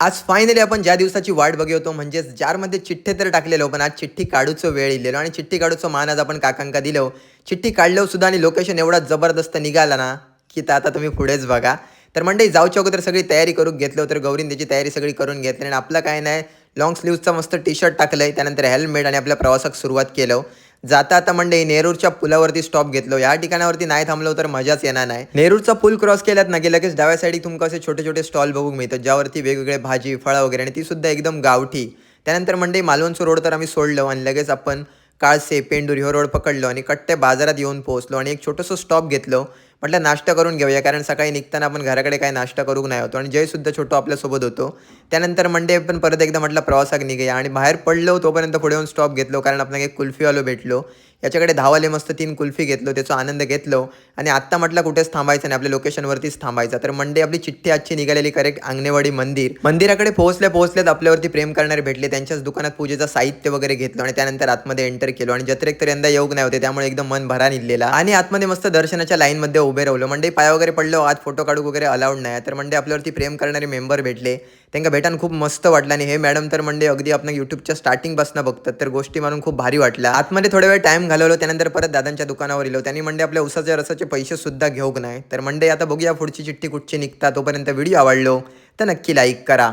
आज फायनली आपण ज्या दिवसाची वाट बघत होतो म्हणजेच जारमध्ये चिठ्ठे तर टाकलेलो, पण आज चिठ्ठी काढूचो वेळ इल्लेलो आणि चिठ्ठी काढूचो मान आज आपण काकांका दिलो. चिठ्ठी काढलो सुद्धा आणि लोकेशन एवढा जबरदस्त निघाला ना, की आता तुम्ही पुढेच बघा. तर मंडळी जाऊच्या अगोदर सगळी तयारी करून घेतलो, तर गौरीने त्याची तयारी सगळी करून घेतली आणि आपलं काय नाही, लाँग स्लीव्हचा मस्त टी-शर्ट टाकलंय, त्यानंतर हेल्मेट आणि आपल्या प्रवासाक सुरुवात केलं. जाता आता मंडळी नेरूरच्या पुलावरती स्टॉप घेतलो. या ठिकाणावरती नाही थांबलो तर मजाच येणार नाही. नेरूरचा पूल क्रॉस केलात ना, की लगेच डाव्या साईडला तुमका असे छोटे-छोटे स्टॉल बघूक मिळतात, ज्यावरती वेगवेगळे भाजी, फळं वगैरे आणि ती सुद्धा एकदम गावठी. त्यानंतर मंडळी मालवणचं रोड तर आम्ही सोडलो आणि लगेच आपण काळसे, पेंडूर ह्यो रोड पकडलो आणि कट्टे बाजारात येऊन पोहोचलो आणि एक छोटंसं स्टॉप घेतलं. म्हटलं नाश्ता करून घेऊया, कारण सकाळी निघताना आपण घराकडे काही नाश्ता करूक नाही होतो आणि जयसुद्धा छोटो आपल्यासोबत होतो. त्यानंतर मंडे आपण परत एकदा म्हटलं प्रवासाक निघूया आणि बाहेर पडलो तोपर्यंत पुढे येऊन स्टॉप घेतलो, कारण आपल्याला एक कुल्फीवालो भेटलो. याच्याकडे धावाले मस्त 3 कुल्फी घेतलो, त्याचा आनंद घेतलो आणि आत्ता म्हटलं कुठेच थांबायचं नाही, आपल्या लोकेशनवरतीच थांबायचं. तर मंडे आपली चिठ्ठी आजची निघालेली करेक्ट अंगणेवाडी मंदिर. मंदिराकडे पोहोचल्याच आपल्यावरती प्रेम करणारे भेटले. त्यांच्याच दुकानात पूजेचं साहित्य वगैरे घेतलं आणि त्यानंतर आतमध्ये एंटर केलो आणि जत्रेक तर यंदा योग नाही होते, त्यामुळे एकदम मन भरा निघलेला आणि आतमध्ये मस्त दर्शनाच्या लाईनमध्ये उभे राहिलो. मंडई पाय वगैरे पडलो, आत फोटो काढू वगैरे अलाउड नाही. तर मंडे आपल्यावरती प्रेम करणारे मेंबर भेटले. त्यांना भेटान खूप मस्त वाटलं आणि हे मॅडम तर म्हणजे अगदी आपण YouTubeच्या स्टार्टिंगपासून बघतात, तर गोष्टी म्हणून खूप भारी वाटलं. आतमध्ये थोडा वेळ टाईम घालवलो, त्यानंतर परत दादांच्या दुकानावर गेलो. त्यांनी म्हणजे आपल्या उसाच्या रसाचे पैसे सुद्धा घेऊक नाही. तर मंडळी आता बघूया पुढची चिठ्ठी कुठची निघता. तोपर्यंत व्हिडिओ आवडलो तर नक्की लाईक करा.